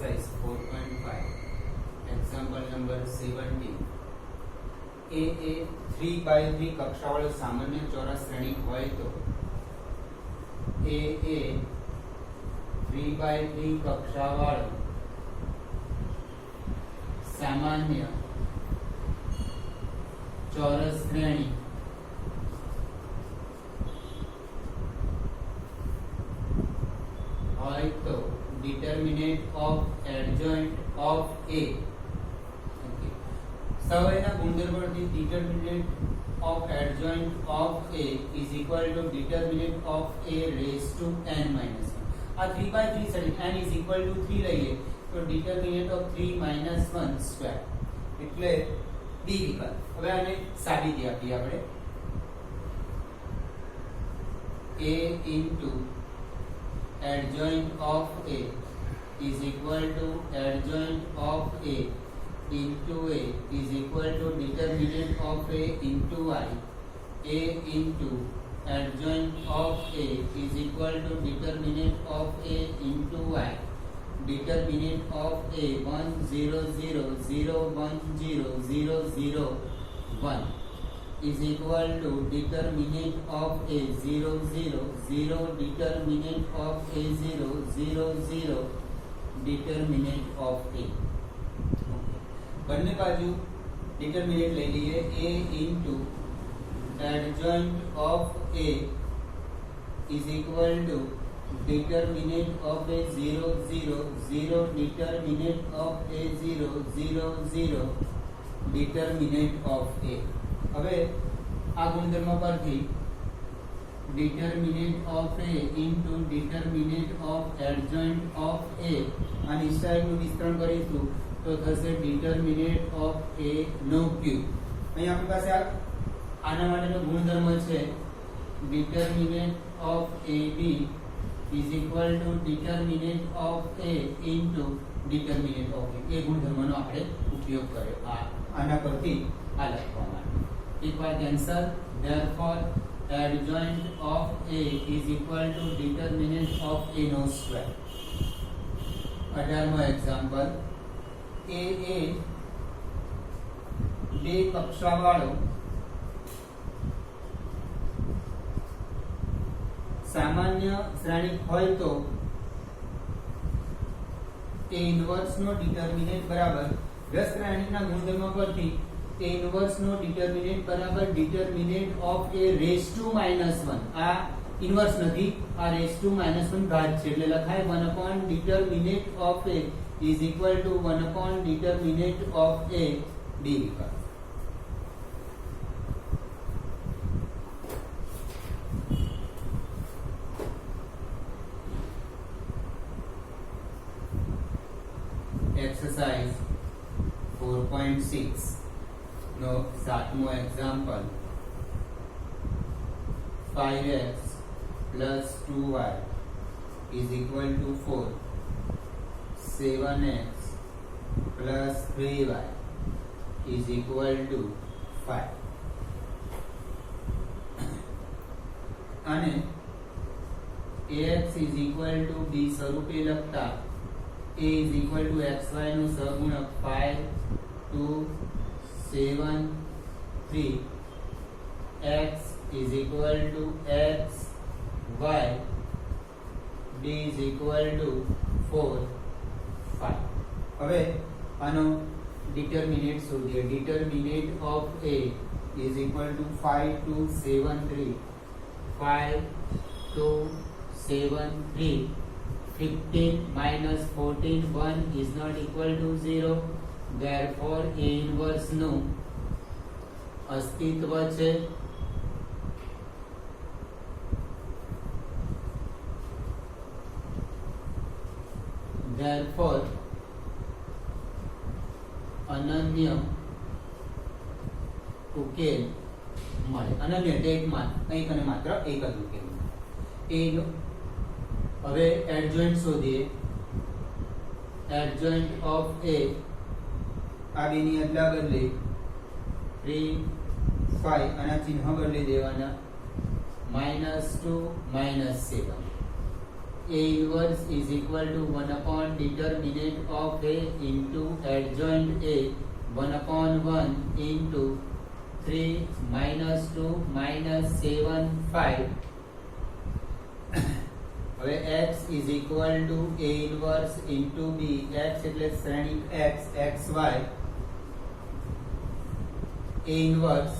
exercise 4.5 example number 17 એ 3x3 કક્ષાવાળો સામાન્ય ચોરસ શ્રેણિક હોય તો એ 3x3 કક્ષાવાળો સામાન્ય ચોરસ શ્રેણિક હોય તો determinant of adjoint of A. સવારના ગુણધર્મોથી determinant of adjoint of A is equal to determinant of A raised to n minus 1. આ 3x3 શ્રેણિક n is equal to 3 લઈએ તો determinant of 3 minus 1 square એટલે D વિકલ્પ. હવે આને સાબિતી આપીએ આપણે. A into adjoint of A is equal to adjoint of A into A is equal to determinant of A into I. A into adjoint of A is equal to determinant of A into I. Determinant of A 1 0 0 0 1 0 0 0 1 is equal to determinant of A 0 0 0 determinant of A 0 0 0 determinant of A. બંને બાજુ determinant લઈ લઈએ. A into adjoint of A is equal to determinant of A 0 0 0 determinant of A 0 0 0 determinant of A. હવે આ ગુણધર્મ પરથી determinant of A into determinant of adjoint of A આ નિશ્ચયનું વિસ્તરણ કરીશું તો થશે determinant of A નો ક્યુબ. અહીં આપણી પાસે આના માટેનો ગુણધર્મ છે determinant of AB is equal to determinant of A into determinant of A. એ ગુણધર્મનો આપણે ઉપયોગ કર્યો આના પરથી આ લખવા માટે. એક વાર cancel. therefore adjoint of A is equal to determinant of A નો સ્ક્વેર. 18મો એક્ઝામ્પલ. A બે કક્ષાવાળો સામાન્ય શ્રેણિક હોય તો A ઇન્વર્સ નો ડિટર્મિનન્ટ બરાબર શ્રેણિકના ગુણધર્મ પરથી A ઇન્વર્સ નો ડિટર્મિનન્ટ બરાબર determinant of A raised to minus 1. આ ઇન્વર્સ નથી, આ raised to minus 1 ઘાત છે એટલે લખાય 1 upon determinant of A is equal to 1 upon determinant of A D વિકલ્પ. Exercise 4.6 no 7મો example. 5x plus 2y is equal to 4. 7x plus 3y is equal to 5. અને ax is equal to b સ્વરૂપે લખતા a is equal to xy નું સહગુણક 5 2 7 3 x is equal to x y b is equal to 4 5. હવે આનો determinant શોધીએ. determinant of A is equal to 5 2 7 3 5 2 7 3 15 minus 14 1 is not equal to 0. therefore A inverse નું અસ્તિત્વ છે. therefore અનન્ય ઉકેલ મળે. અનન્ય એટલે એકમાત્ર, કંઈક અને માત્ર એક જ ઉકેલ. એ હવે એડજોઇન્ટ શોધીએ. એડજોઇન્ટ ઓફ A આ બેની અદલા બદલી 3 5 આના ચિહ્ન બદલી દેવાના -2 -7 A inverse is equal to 1 upon determinant of A into adjoint A 1 upon 1 into 3 minus 2 minus 7 5. હવે x is equal to A inverse into B. x એટલે શ્રેણિક x xy. A inverse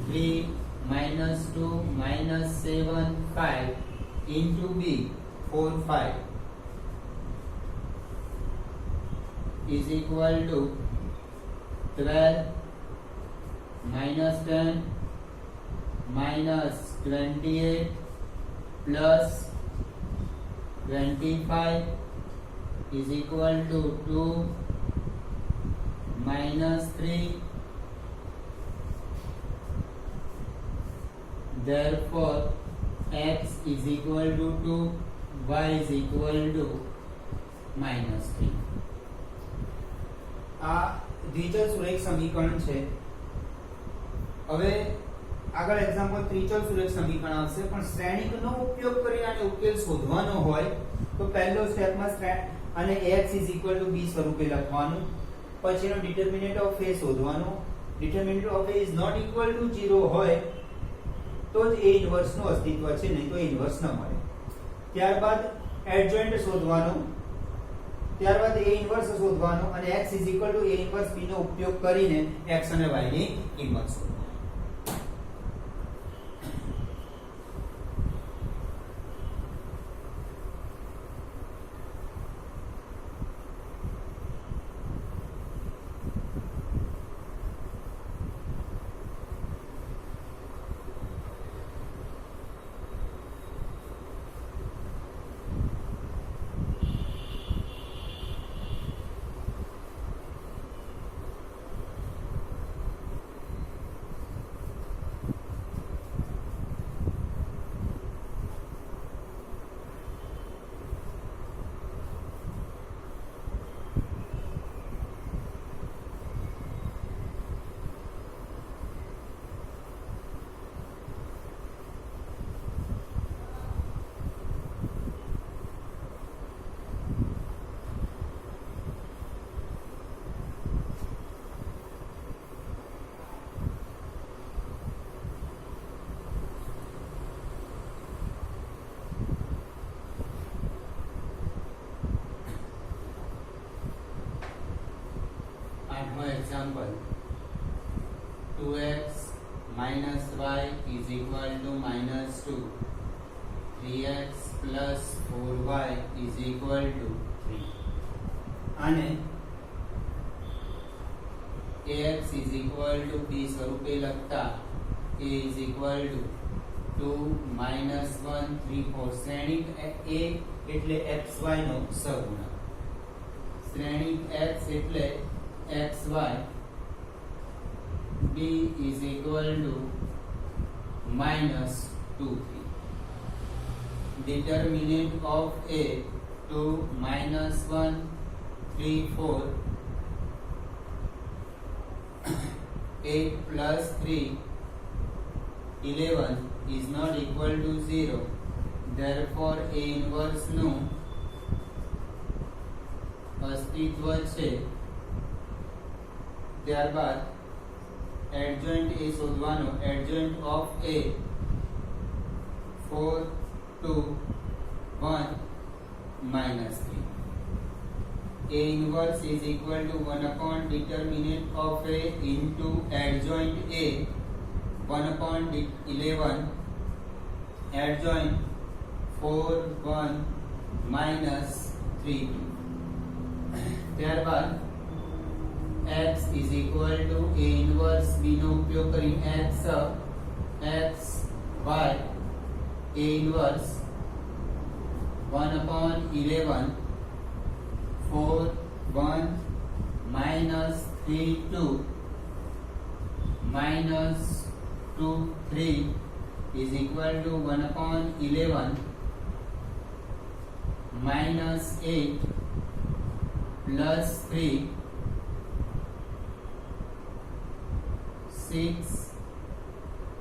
3 minus 2 minus 7 5 into B 4 5 is equal to 12 minus 10 minus 28 plus 25 is equal to 2 minus 3. Therefore x is equal to 2, y is equal to minus 3. આ દ્વિચલ સુરેખ સમીકરણ છે. હવે આગળ example ત્રિચલ સુરેખ સમીકરણ આવશે, પણ શ્રેણિકનો ઉપયોગ કરીને આને ઉકેલ શોધવાનો હોય તો પહેલો સ્ટેપમાં અને x is equal to b સ્વરૂપે લખવાનું. પછીનો ડિટરમિનન્ટ ઓફ a શોધવાનો. ડિટરમિનન્ટ of a is not equal to 0 હોય તો જ a ઇન્વર્સ નું અસ્તિત્વ છે, નહીં તો ઇન્વર્સ ન મળે. ત્યારબાદ એડજોઇન્ટ શોધવાનો, ત્યારબાદ a ઇન્વર્સ શોધવાનો અને x is equal to a inverse b નો ઉપયોગ કરીને x અને y ની કિંમત શોધવાની. Example 2x minus y is equal to minus 2. 3x plus 4y is equal to 3. અને ax is equal to b સ્વરૂપે લખતા a is equal to 2 minus 1 3 4. શ્રેણિક a એટલે xy નો સહગુણક. શ્રેણિક x એટલે xy. b is equal to minus 2 3. Determinant of a 2 minus 1 3 4. 8 plus 3 11 is not equal to 0. Therefore a inverse નું અસ્તિત્વ છે. ત્યારબાદ એડજોઇન્ટ a શોધવાનો. Adjoint of a 4 2 1 minus 3. a inverse is equal to 1 upon determinant of a into adjoint a 1 upon 11 adjoint 4 1 minus 3 2. ત્યારબાદ x is equal to a inverse b નો ઉપયોગ કરી x y a inverse 1 upon 11 4 1 minus 3 2 minus 2 3 is equal to 1 upon 11 minus 8 plus 3 6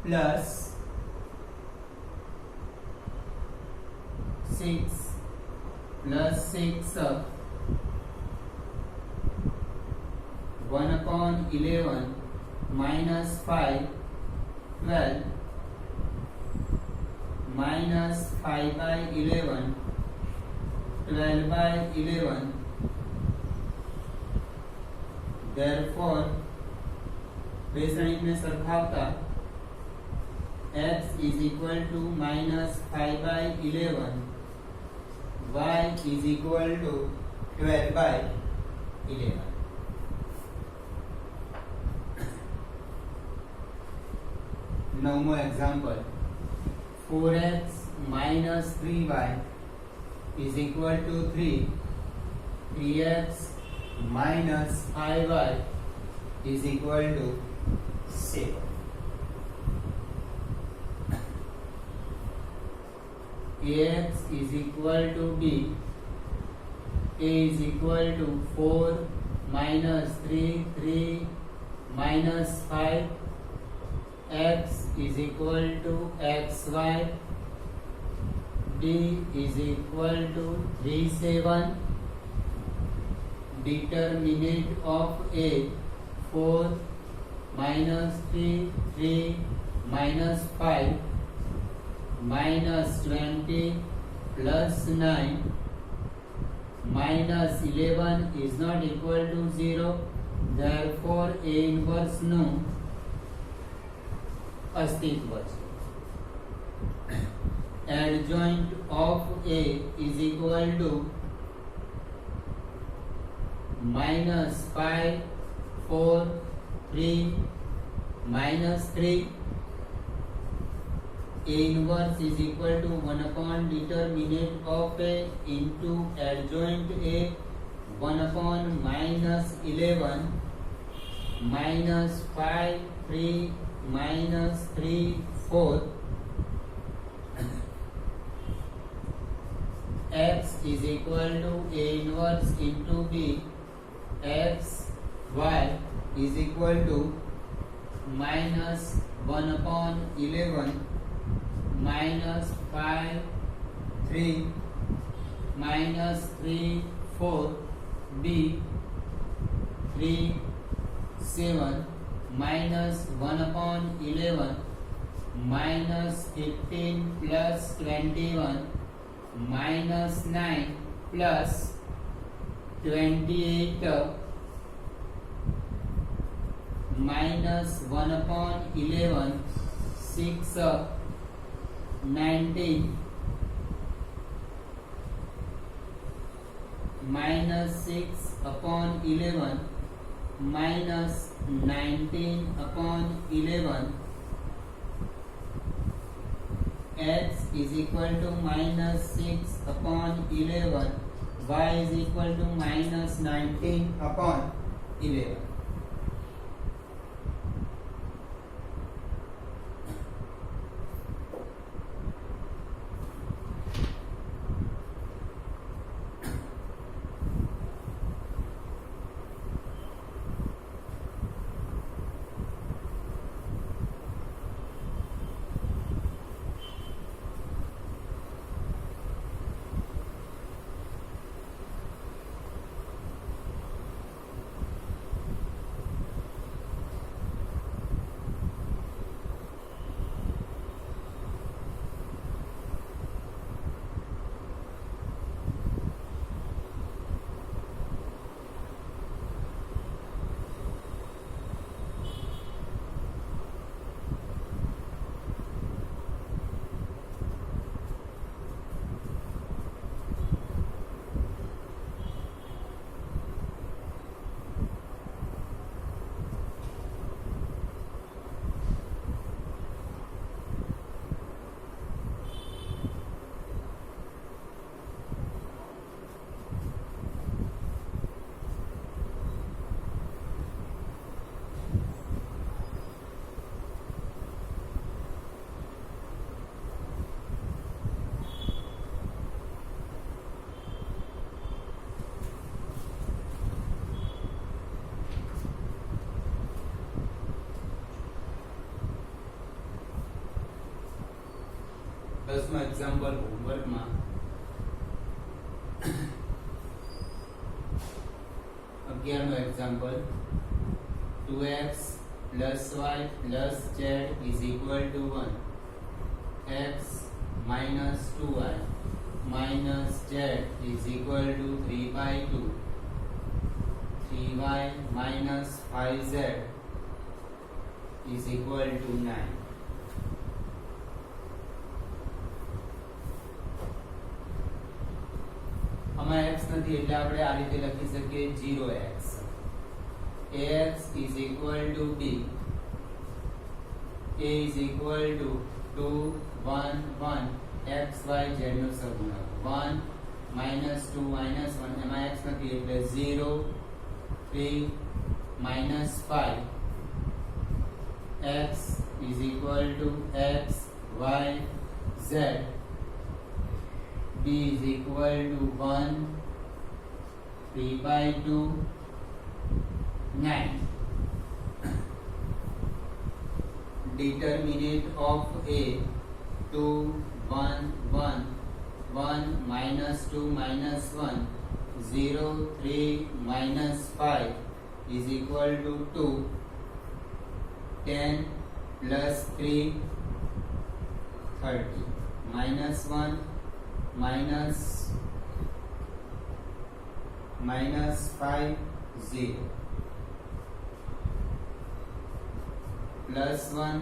plus 6 plus 6 1 upon 11 minus 5 12 minus 5 by 11 12 by 11. Therefore બે શ્રેણીને સરખાવતા x is equal to minus 5 by 11, y is equal to 12 by 11. નવમો example 4x minus 3y is equal to 3. 3x minus 5y is equal to 7. Ax is equal to b. A is equal to 4 minus 3, 3 minus 5. X is equal to xy. B is equal to 3, 7. Determinant of A 4 minus 3, 3 minus 5 minus 20 plus 9 minus 11 is not equal to 0. Therefore A inverse નું અસ્તિત્વ છે. Adjoint of A is equal to minus 5, 4, 3, minus 3. A inverse is equal to 1 upon determinant of A into adjoint A 1 upon minus 11 minus 5, 3, minus 3, 4. X is equal to A inverse into B. X, y is equal to minus 1 upon 11 minus 5, 3 minus 3, 4. B 3, 7 minus 1 upon 11 minus 15 plus 21 minus 9 plus 28 minus 1 upon 11 6 19 minus 6 upon 11 minus 19 upon 11. X is equal to minus 6 upon 11. Y is equal to minus 19 upon 11. દસમા example હોમવર્કમાં 11નું example 2x plus y plus z is equal to 1. X minus 2y minus z is equal to 3 by 2. 3y minus 5z is equal to 9. આમાં x નથી એટલે આપણે આ રીતે લખી શકીએ 0x. ax is equal to b. a is equal to 2 1 1 x y z નો સહગુણક. 1 minus 2 minus 1 એમાં x નથી એટલે 0 3 minus 5 x is equal to x y z. b is equal to 1 3 by 2 9. Determinant of a 2 1 1 1 minus 2 minus 1 0 3 minus 5 is equal to 2. 10 plus 3 30 minus 1 minus 5 0 plus 1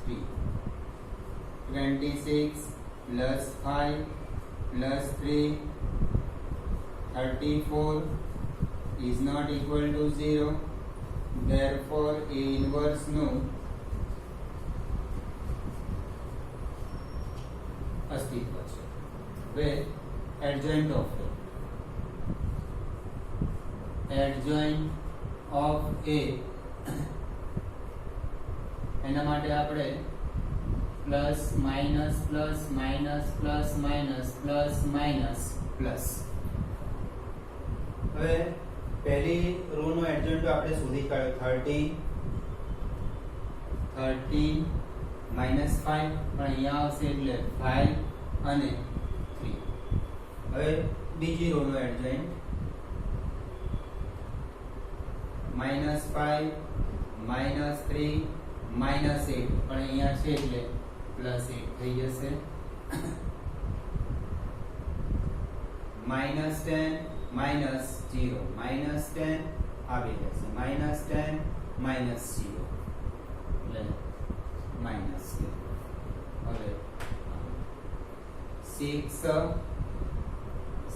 3 26 plus 5 plus 3 34 is not equal to 0. Therefore A inverse નું અસ્તિત્વ છે. હવે adjoint of A. Adjoint of A એના માટે આપણે plus minus plus minus plus minus plus minus plus. હવે પહેલી row નો એડજન્ટ આપણે શોધી કાઢ્યો 13 minus 5 પણ અહીંયા આવશે એટલે 5 અને 3. હવે બીજી રો નો એડજન્ટ -5 -3 -8 પણ અહીંયા છે એટલે +8 થઈ જશે. -10 -0 -10 આવી જશે. -10 -0 એટલે માઇનસ. હવે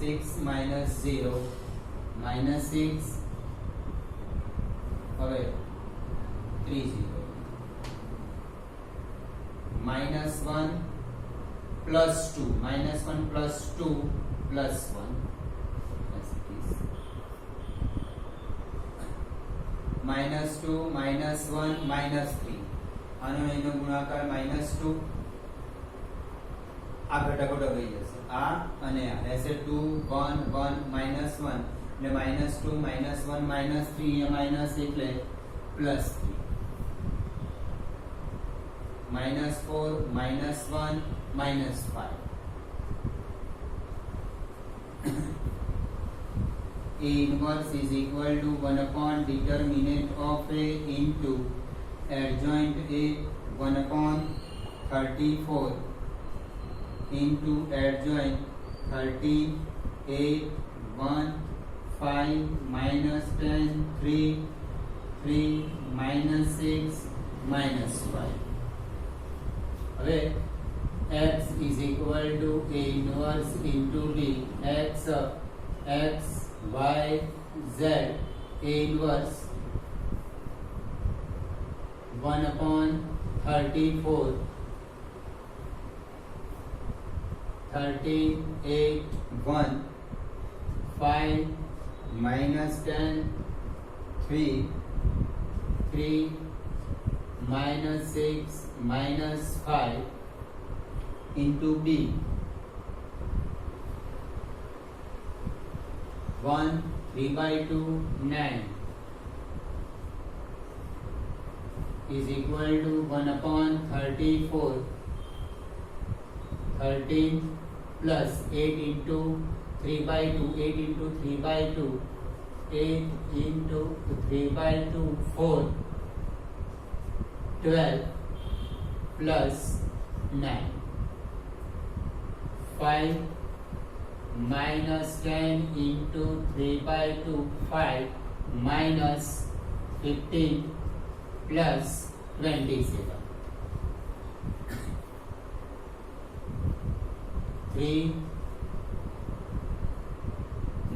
6 minus 0 -6. હવે 3 0 -1 plus 2 -1 plus 2 plus 1 as it is. -2 -1 -3 આનો એનો ગુણાકાર -2 આ ઘટકો ગઈ જશે. આ અને આ એસે 2 1 1 -1 એટલે -2 -1 -3 એ માઈનસ એટલે +3 -4 -1 -5. A inverse is equal to 1 upon determinant of A into adjoint A 1 upon 34 into adjoint 38 1 5 minus 10 3 3 minus 6 minus 5. હવે x is equal to A inverse into B. x y z A inverse 1 upon 34 38 1 5 minus 10 3 3 minus 6 minus 5 into B 1 3 by 2 9 is equal to 1 upon 34 13 plus 8 into 3 by 2, 8 into 3 by 2, 8 into 3 by 2, 4, 12 plus 9, 5 minus 10 into 3 by 2, 5 minus 15 plus 27. 3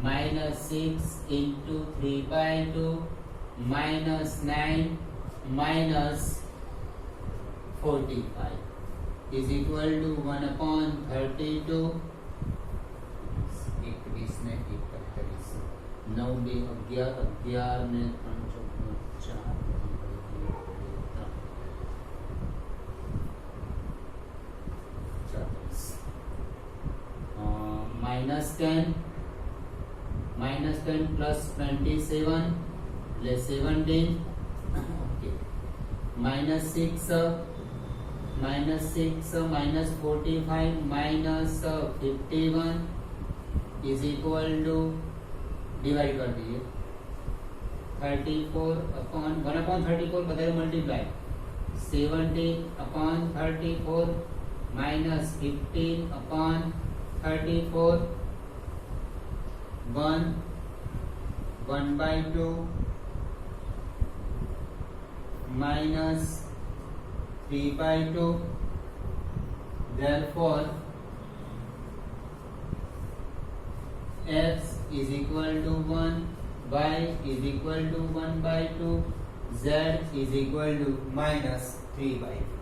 minus 6 into 3 by 2 minus 9 minus 45 is equal to 1 upon 32. 21 ને 31 9 2 11 11 ને 3 4 minus 10 plus 27 less 17. Okay. minus 6 minus 45 minus 51 is equal to divide कर दीजिए 34 upon 1 upon 34 बताइए multiply 17 upon 34 minus 15 upon 34 1 by 2 minus 3 by 2. Therefore x is equal to 1, y is equal to 1 by 2, z is equal to minus 3 by 2.